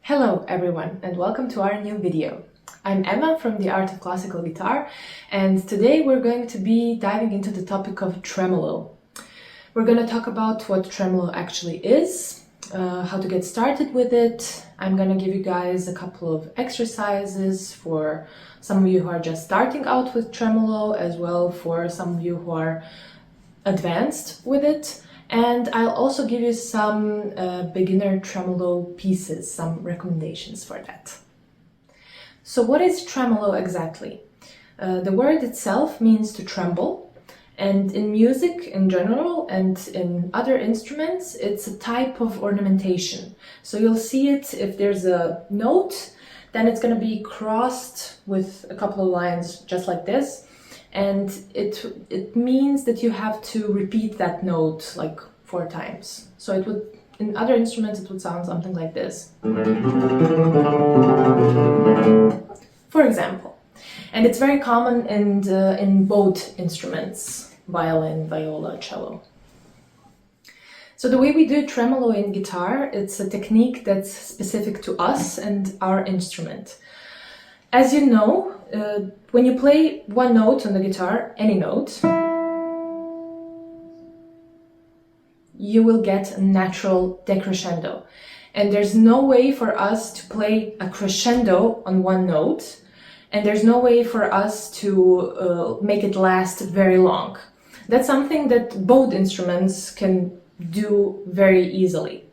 Hello everyone and welcome to our new video. I'm Emma from the Art of Classical Guitar, and today we're going to be diving into the topic of tremolo. We're going to talk about what tremolo actually is, how to get started with it. I'm going to give you guys a couple of exercises for some of you who are just starting out with tremolo, as well for some of you who are advanced with it. And I'll also give you some beginner tremolo pieces, some recommendations for that. So what is tremolo exactly? The word itself means to tremble, and in music in general and in other instruments, it's a type of ornamentation. So you'll see it if there's a note, then it's going to be crossed with a couple of lines just like this. And it means that you have to repeat that note like 4 times. So it would, in other instruments, it would sound something like this. For example. And it's very common in both instruments, violin, viola, cello. So the way we do tremolo in guitar, it's a technique that's specific to us and our instrument. As you know, when you play one note on the guitar, any note, you will get a natural decrescendo. And there's no way for us to play a crescendo on one note, and there's no way for us to make it last very long. That's something that both instruments can do very easily.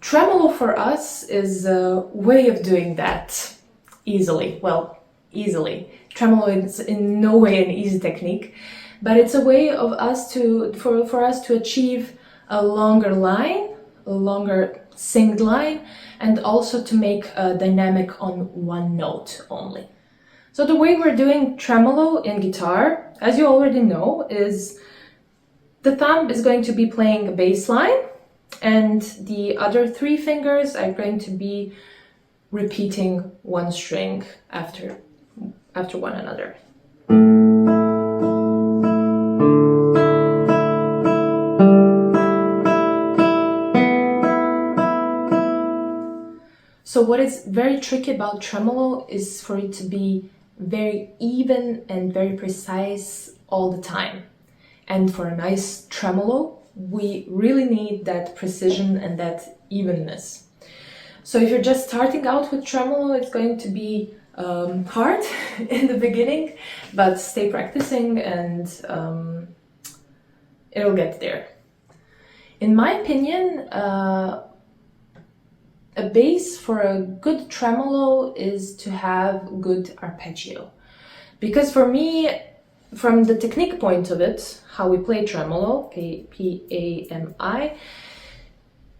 Tremolo for us is a way of doing that easily. Well, easily. Tremolo is in no way an easy technique, but it's a way of us for us to achieve a longer line, a longer singed line, and also to make a dynamic on one note only. So the way we're doing tremolo in guitar, as you already know, is the thumb is going to be playing a bass line, and the other 3 fingers are going to be repeating one string after one another. So what is very tricky about tremolo is for it to be very even and very precise all the time. And for a nice tremolo, we really need that precision and that evenness. So if you're just starting out with tremolo, it's going to be hard in the beginning, but stay practicing and it'll get there. In my opinion, a base for a good tremolo is to have good arpeggio. Because for me, from the technique point of it, how we play tremolo, P-A-M-I,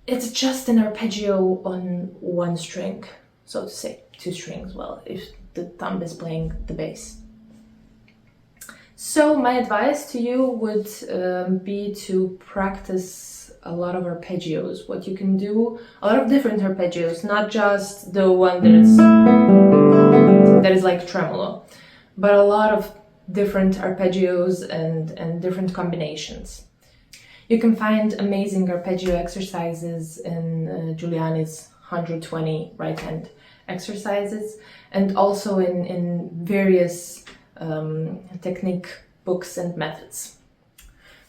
it's just an arpeggio on one string, so to say, 2 strings, well, if the thumb is playing the bass. So my advice to you would be to practice a lot of arpeggios. What you can do, a lot of different arpeggios, not just the one that is like tremolo, but a lot of different arpeggios and different combinations. You can find amazing arpeggio exercises in Giuliani's 120 right-hand exercises, and also in various technique books and methods.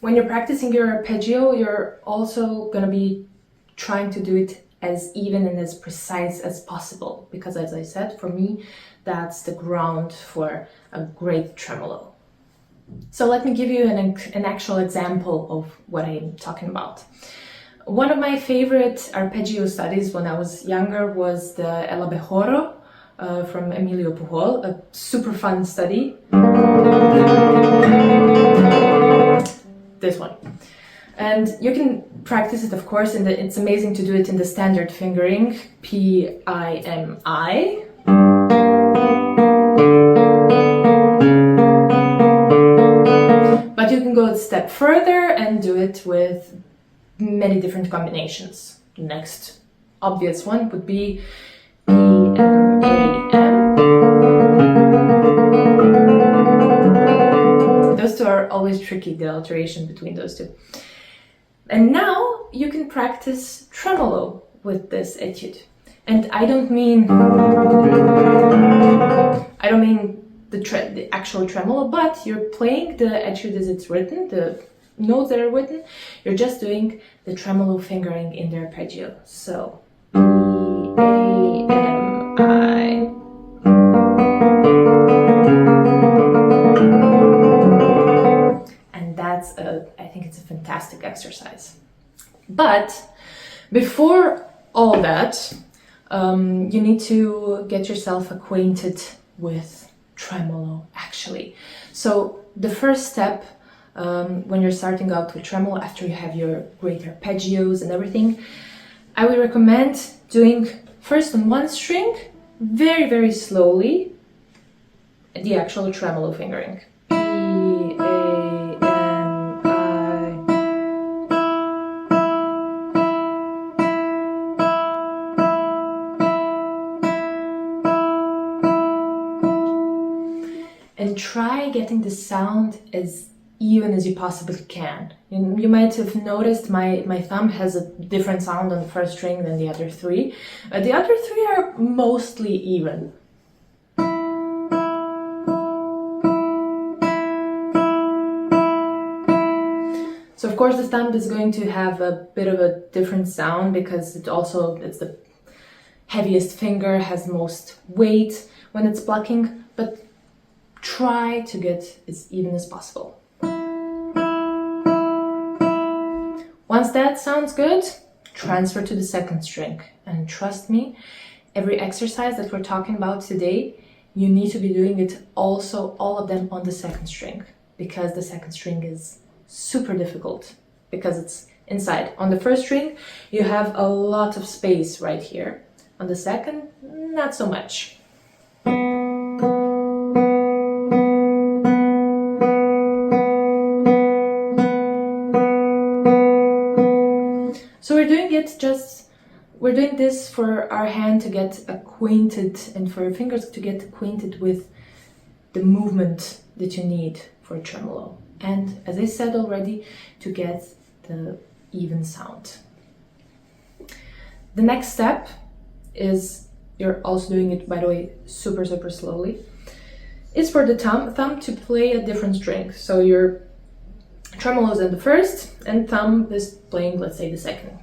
When you're practicing your arpeggio, you're also going to be trying to do it as even and as precise as possible, because as I said, for me, that's the ground for a great tremolo. So let me give you an actual example of what I'm talking about. One of my favorite arpeggio studies when I was younger was the El Abejorro from Emilio Pujol, a super fun study. This one. And you can practice it, of course, it's amazing to do it in the standard fingering, P-I-M-I. But you can go a step further and do it with many different combinations. The next obvious one would be P-M-A-M. Those two are always tricky, the alteration between those two. And now you can practice tremolo with this etude. And I don't mean the actual tremolo, but you're playing the etude as it's written, the notes that are written. You're just doing the tremolo fingering in the arpeggio. So E, A, M, I. And that's I think it's a fantastic exercise. But before all that, you need to get yourself acquainted with tremolo, actually. So the first step when you're starting out with tremolo, after you have your great arpeggios and everything, I would recommend doing first on one string, very, very slowly, the actual tremolo fingering. E, A, M, I. And try getting the sound as even as you possibly can. You might have noticed my thumb has a different sound on the first string than the other three. The other three are mostly even. So of course the thumb is going to have a bit of a different sound because it's the heaviest finger, has the most weight when it's plucking, but try to get as even as possible. Once that sounds good, transfer to the second string. And trust me, every exercise that we're talking about today, you need to be doing it also, all of them on the second string, because the second string is super difficult because it's inside. On the first string, you have a lot of space right here. On the second, not so much. So we're doing this for our hand to get acquainted and for your fingers to get acquainted with the movement that you need for tremolo. And as I said already, to get the even sound. The next step is, you're also doing it, by the way, super, super slowly, is for the thumb to play a different string. So your tremolo is in the first and thumb is playing, let's say, the second.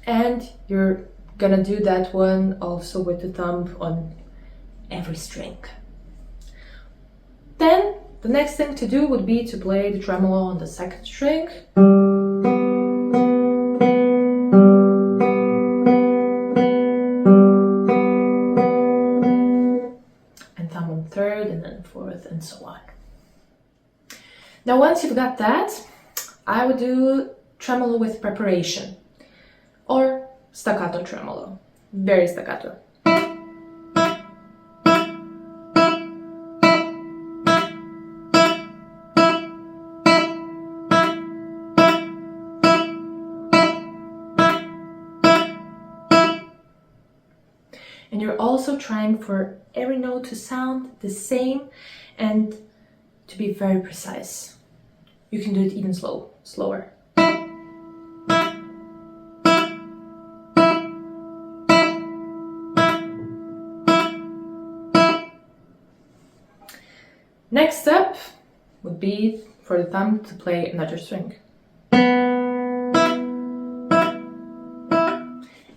And you're gonna do that one also with the thumb on every string. Then the next thing to do would be to play the tremolo on the second string. And thumb on third and then fourth and so on. Now once you've got that, I would do tremolo with preparation. Or staccato tremolo, very staccato. And you're also trying for every note to sound the same and to be very precise. You can do it even slower. Next step would be for the thumb to play another string.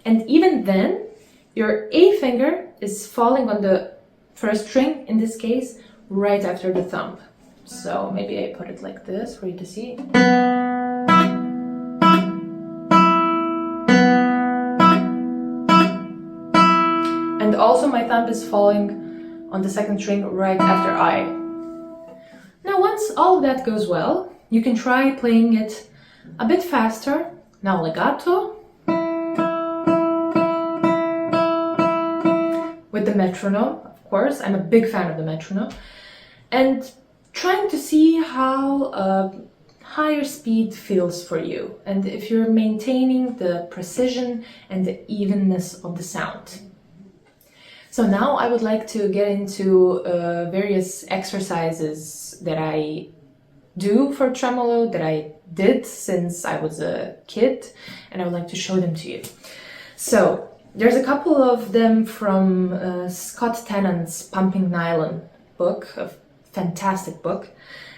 And even then, your A finger is falling on the first string, in this case, right after the thumb. So maybe I put it like this for you to see. And also my thumb is falling on the second string right after I. Now once all of that goes well, you can try playing it a bit faster, now legato, with the metronome, of course. I'm a big fan of the metronome, and trying to see how higher speed feels for you, and if you're maintaining the precision and the evenness of the sound. So now I would like to get into various exercises that I do for tremolo, that I did since I was a kid, and I would like to show them to you. So there's a couple of them from Scott Tennant's Pumping Nylon book, a fantastic book.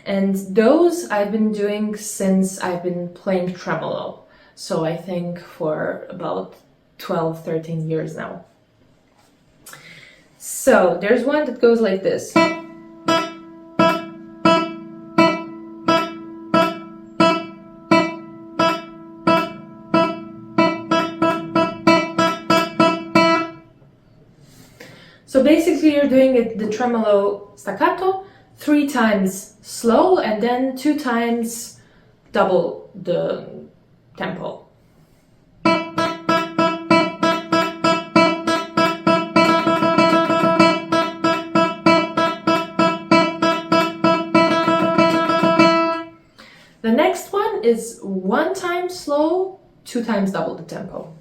And those I've been doing since I've been playing tremolo. So I think for about 12, 13 years now. So there's one that goes like this. So basically you're doing it, the tremolo staccato, 3 times slow and then 2 times double the tempo. The next one is 1 time slow, 2 times double the tempo.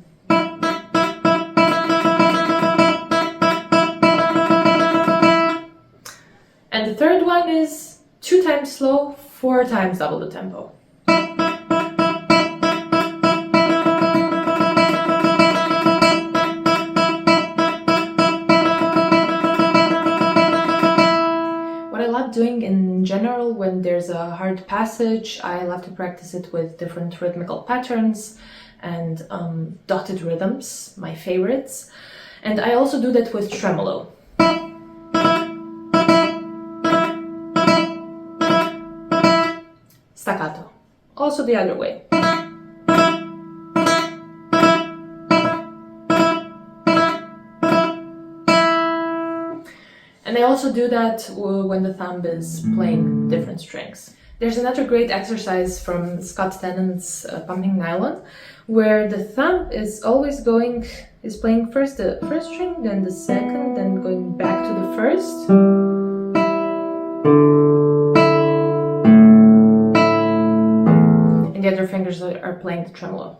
And the third one is 2 times slow, 4 times double the tempo. What I love doing in general when there's a hard passage, I love to practice it with different rhythmical patterns and dotted rhythms, my favorites. And I also do that with tremolo. Staccato. Also the other way. And I also do that when the thumb is playing different strings. There's another great exercise from Scott Tennant's Pumping Nylon, where the thumb is always playing first the first string, then the second, then going back to the first. The other fingers are playing the tremolo.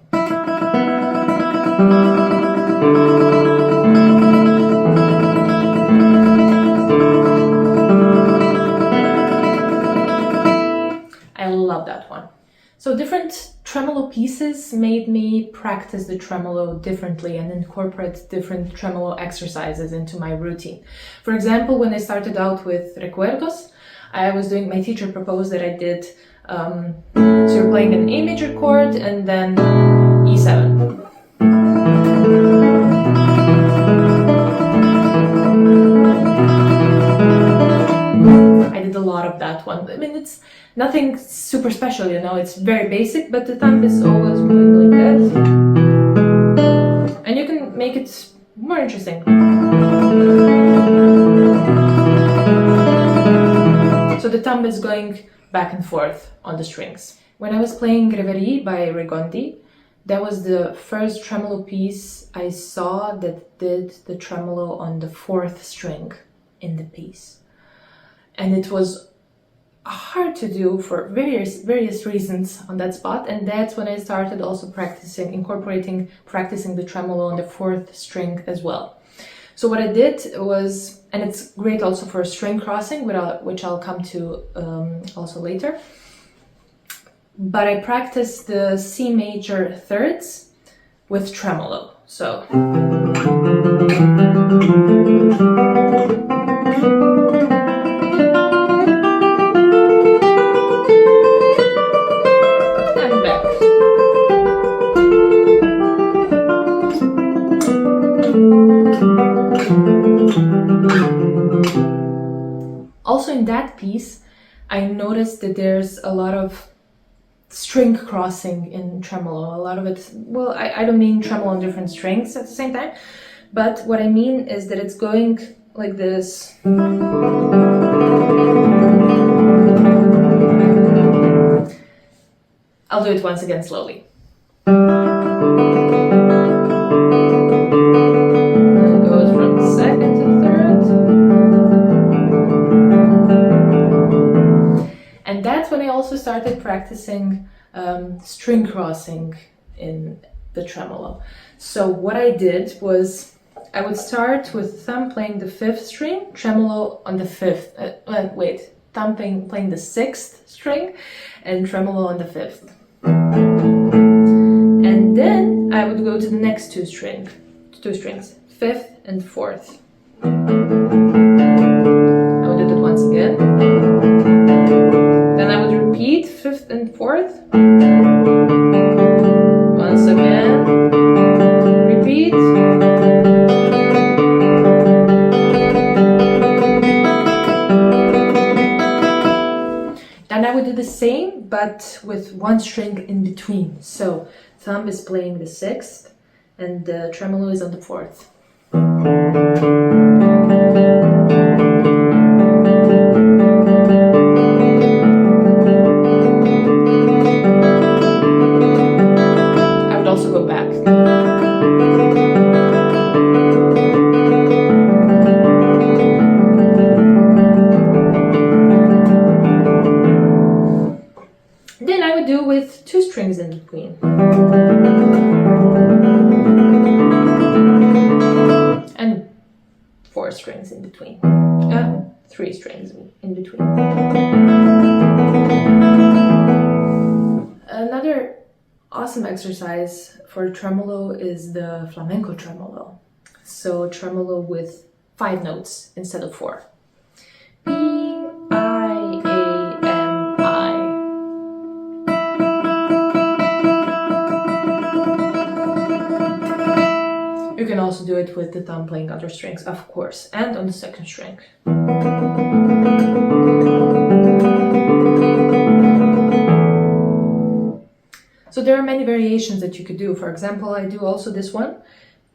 I love that one. So different tremolo pieces made me practice the tremolo differently and incorporate different tremolo exercises into my routine. For example, when I started out with repertoire, my teacher proposed that I did so you're playing an A major chord and then E7. I did a lot of that one. I mean, it's nothing super special, you know, it's very basic, but the thumb is always moving like this. And you can make it more interesting. So the thumb is going back and forth on the strings. When I was playing Reverie by Regondi, that was the first tremolo piece I saw that did the tremolo on the 4th string in the piece. And it was hard to do for various reasons on that spot, and that's when I started also practicing the tremolo on the 4th string as well. So what I did was, and it's great also for string crossing, which I'll come to also later, but I practiced the C major thirds with tremolo. So and back. Also in that piece, I noticed that there's a lot of string crossing in tremolo. A lot of it, well, I don't mean tremolo on different strings at the same time, but what I mean is that it's going like this. I'll do it once again slowly. also started practicing string crossing in the tremolo. So what I did was I would start with thumb playing the 5th string, tremolo on the 5th, thumb playing the 6th string and tremolo on the 5th. And then I would go to the next two strings, 5th and 4th. I would do that once again. Then I would repeat 5th and 4th. Once again. Repeat. Then I would do the same, but with one string in between. So thumb is playing the 6th and the tremolo is on the 4th. I would also go back. Then I would do with two strings in between. And 4 strings in between. 3 strings in between. Another awesome exercise for tremolo is the flamenco tremolo. So tremolo with 5 notes instead of 4. P, I, A, M, I. You can also do it with the thumb playing other strings, of course, and on the 2nd string. So there are many variations that you could do. For example, I do also this one,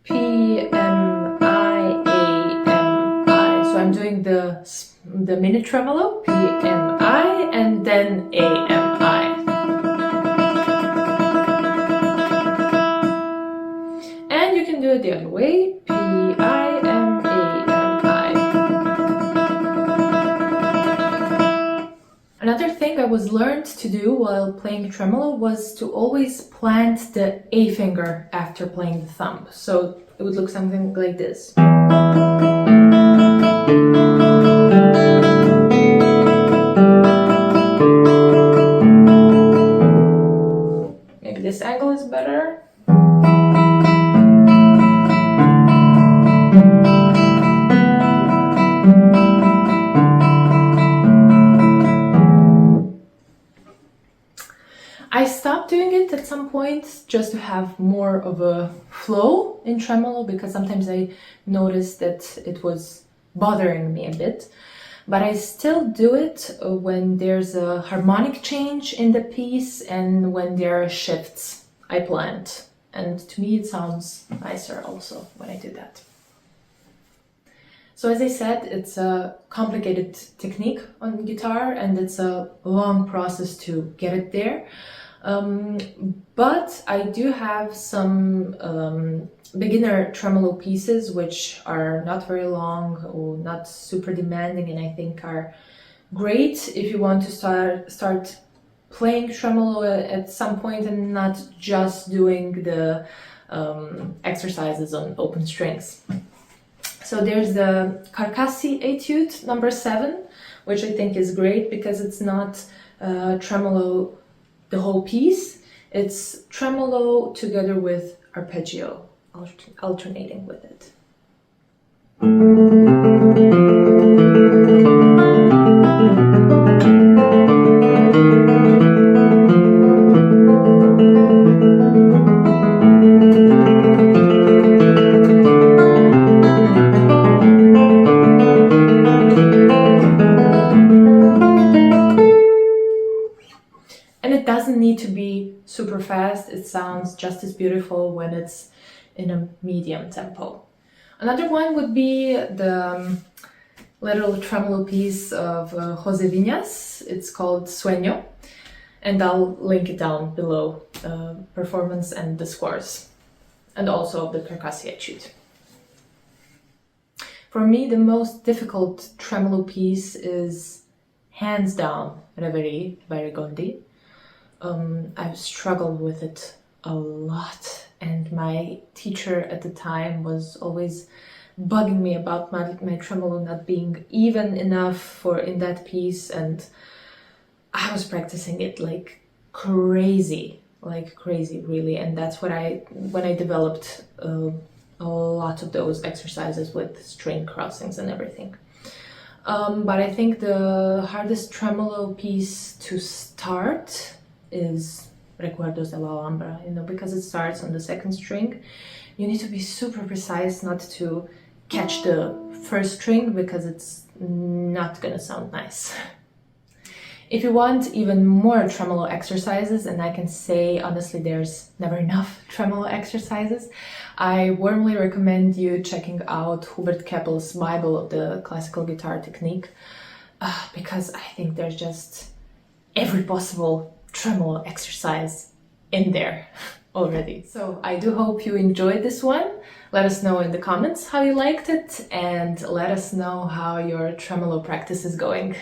P, M, I, A, M, I. So I'm doing the minute tremolo, P, M, I, and then A, M, I. And you can do it the other way, P, I, M, A, M, I. Another thing I was learned to do while playing tremolo was to always plant the A finger after playing the thumb. So it would look something like this. Maybe this angle is better. I stopped doing it at some point just to have more of a flow in tremolo, because sometimes I noticed that it was bothering me a bit. But I still do it when there's a harmonic change in the piece and when there are shifts I plant. And to me it sounds nicer also when I do that. So as I said, it's a complicated technique on guitar and it's a long process to get it there. But I do have some beginner tremolo pieces which are not very long or not super demanding, and I think are great if you want to start playing tremolo at some point and not just doing the exercises on open strings. So there's the Carcassi Etude number 7, which I think is great because it's not tremolo the whole piece, it's tremolo together with arpeggio, alternating with it. And it doesn't need to be super fast, it sounds just as beautiful when it's in a medium tempo. Another one would be the little tremolo piece of Jose Viñas. It's called Sueño, and I'll link it down below, performance and the scores, and also the Carcassi Etude. For me, the most difficult tremolo piece is hands down Reverie by Regondi. I've struggled with it a lot and my teacher at the time was always bugging me about my tremolo not being even enough for in that piece, and I was practicing it like crazy really, and that's what when I developed a lot of those exercises with string crossings and everything. But I think the hardest tremolo piece to start is Recuerdos de la Alhambra, you know, because it starts on the second string. You need to be super precise not to catch the first string because it's not gonna sound nice. If you want even more tremolo exercises, and I can say honestly there's never enough tremolo exercises, I warmly recommend you checking out Hubert Käppel's Bible of the classical guitar technique, because I think there's just every possible tremolo exercise in there already. So I do hope you enjoyed this one. Let us know in the comments how you liked it, and let us know how your tremolo practice is going.